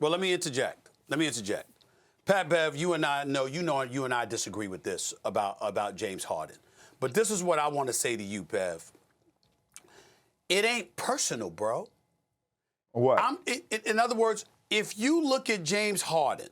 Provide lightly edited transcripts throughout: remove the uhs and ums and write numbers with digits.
Well, let me interject. Pat, Bev, you and I disagree with this about James Harden. But this is what I want to say to you, Bev. It ain't personal, bro. What? In other words, if you look at James Harden,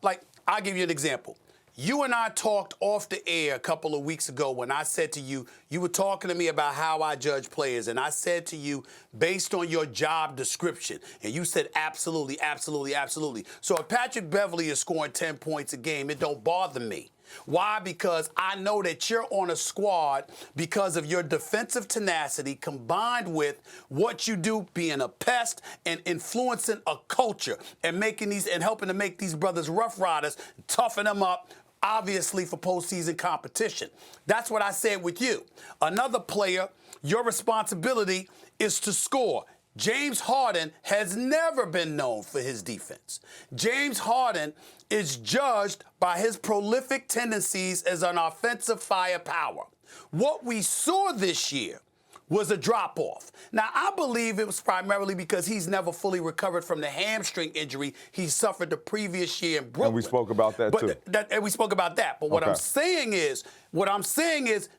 like, I'll give you an example. You and I talked off the air a couple of weeks ago when I said to you, you were talking to me about how I judge players, and I said to you, based on your job description, and you said absolutely, absolutely, absolutely. So if Patrick Beverley is scoring 10 points a game, it don't bother me. Why? Because I know that you're on a squad because of your defensive tenacity combined with what you do being a pest and influencing a culture and helping to make these brothers rough riders, toughen them up, obviously for postseason competition. That's what I said with you. Another player, your responsibility is to score. James Harden has never been known for his defense. James Harden is judged by his prolific tendencies as an offensive firepower. What we saw this year was a drop-off. Now, I believe it was primarily because he's never fully recovered from the hamstring injury he suffered the previous year in Brooklyn. And we spoke about that, too. And we spoke about that. But what I'm saying is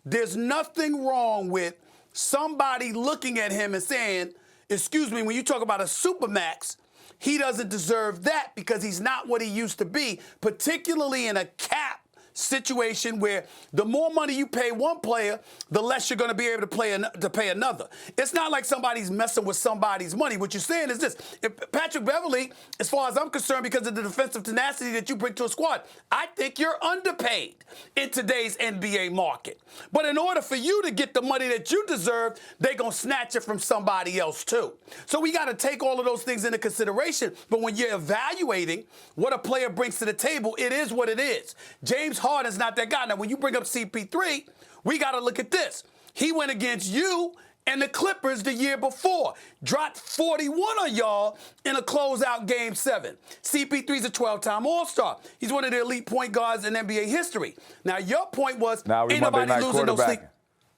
there's nothing wrong with somebody looking at him and saying, excuse me, when you talk about a supermax, he doesn't deserve that because he's not what he used to be, particularly in a cap situation where the more money you pay one player, the less you're going to be able to pay another. It's not like somebody's messing with somebody's money. What you're saying is this. If Patrick Beverley, as far as I'm concerned, because of the defensive tenacity that you bring to a squad, I think you're underpaid in today's NBA market. But in order for you to get the money that you deserve, they're going to snatch it from somebody else too. So we got to take all of those things into consideration. But when you're evaluating what a player brings to the table, it is what it is. James Harden's not that guy. Now, when you bring up CP3, we got to look at this. He went against you and the Clippers the year before. Dropped 41 on y'all in a closeout Game 7. CP3's a 12-time All-Star. He's one of the elite point guards in NBA history. Now, your point was, now we ain't nobody losing no sleep.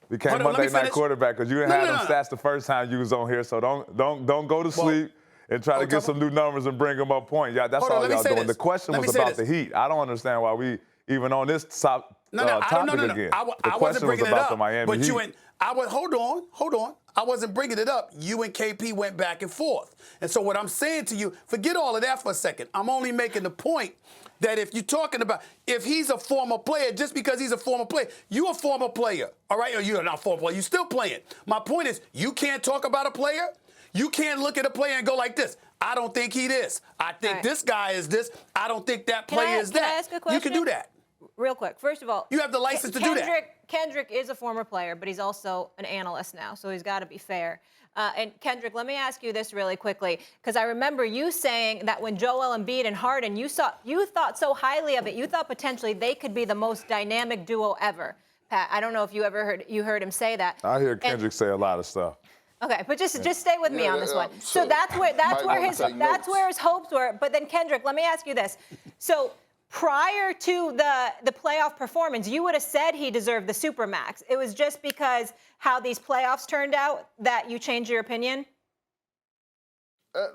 We came Monday night quarterback because you didn't have them stats the first time you was on here, so don't go to sleep and try to get some new numbers and bring them up point. Yeah, that's all y'all doing. The question was about the Heat. I don't understand why we even on this topic again. I wasn't bringing it up. The Miami but Heat. Hold on. I wasn't bringing it up. You and KP went back and forth. And so what I'm saying to you, forget all of that for a second. I'm only making the point that if you're talking about, if he's a former player, just because he's a former player, you a former player, all right? Or you're not a former player, you're still playing. My point is, you can't talk about a player. You can't look at a player and go like this. I don't think he this. I think this guy is this. I don't think that player is that. Can I ask a question? You can do that. Real quick. First of all, you have the license to do that. Kendrick is a former player, but he's also an analyst now, so he's got to be fair. And Kendrick, let me ask you this really quickly, because I remember you saying that when Joel Embiid and Harden, you thought so highly of it. You thought potentially they could be the most dynamic duo ever. Pat, I don't know if you ever heard him say that. I hear Kendrick say a lot of stuff. Okay, but just stay with me on this one. So that's where his hopes were. But then Kendrick, let me ask you this. So prior to the playoff performance, you would have said he deserved the supermax. It was just because how these playoffs turned out that you changed your opinion?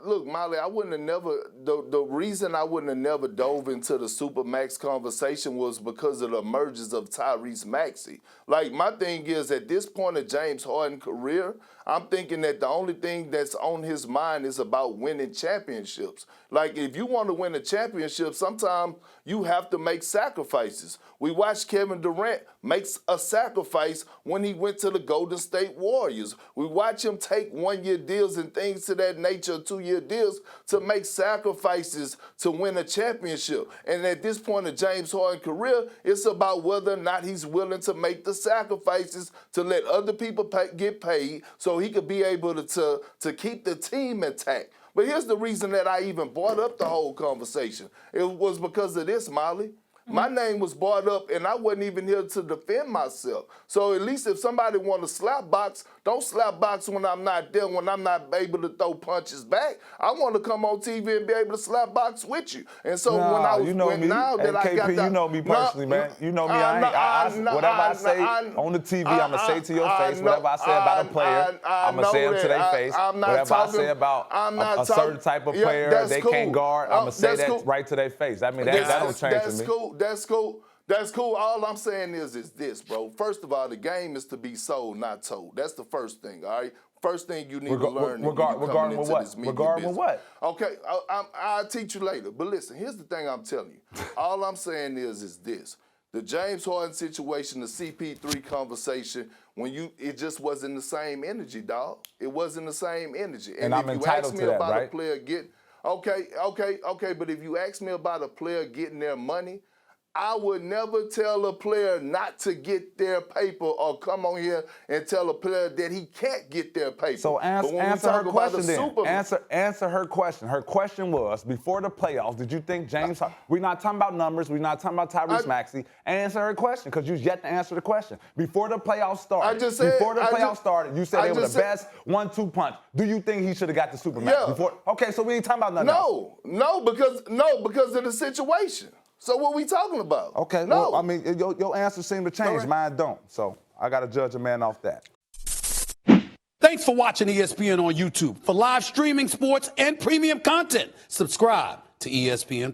Look, Molly, I wouldn't have never, the reason I wouldn't have never dove into the Supermax conversation was because of the emergence of Tyrese Maxey. Like, my thing is, at this point of James Harden's career, I'm thinking that the only thing that's on his mind is about winning championships. Like, if you want to win a championship, sometimes you have to make sacrifices. We watched Kevin Durant make a sacrifice when he went to the Golden State Warriors. We watch him take one-year deals and things to that nature, two-year deals, to make sacrifices to win a championship. And at this point of James Harden's career, it's about whether or not he's willing to make the sacrifices to let other people get paid so he could be able to keep the team intact. But here's the reason that I even brought up the whole conversation. It was because of this, Molly. My name was brought up, and I wasn't even here to defend myself. So at least if somebody want to slap box, don't slap box when I'm not there, when I'm not able to throw punches back. I want to come on TV and be able to slap box with you. And so when I was, you know me. now that I KP, got that, you know me personally, man. You know me. Whatever I say on the TV, I'm going to say to your face. Whatever I say about a player, I'm going to say them to their face. Whatever I say about a certain type of player they can't guard, I'm going to say that right to their face. I mean, that don't change to me. That's cool. That's cool. All I'm saying is this, bro. First of all, the game is to be sold, not told. That's the first thing, all right? First thing you need to learn regarding with what? Regarding with what? Okay, I'll teach you later. But listen, here's the thing I'm telling you. All I'm saying is this. The James Harden situation, the CP3 conversation, it just wasn't the same energy, dog. It wasn't the same energy. And I'm entitled to that, right? A player okay, but if you ask me about a player getting their money, I would never tell a player not to get their paper or come on here and tell a player that he can't get their paper. So answer her question then. Answer her question. Her question was, before the playoffs, did you think James Harden, we're not talking about numbers, we're not talking about Tyrese Maxey, answer her question, because you yet to answer the question. Before the playoffs started, you said they were the best 1-2 punch. Do you think he should have got the supermax? Yeah. Okay, so we ain't talking about nothing else. No, because of the situation. So what we talking about? Okay, no. Well, I mean, your answers seem to change. Mine don't. So I got to judge a man off that. Thanks for watching ESPN on YouTube. For live streaming sports and premium content, subscribe to ESPN+.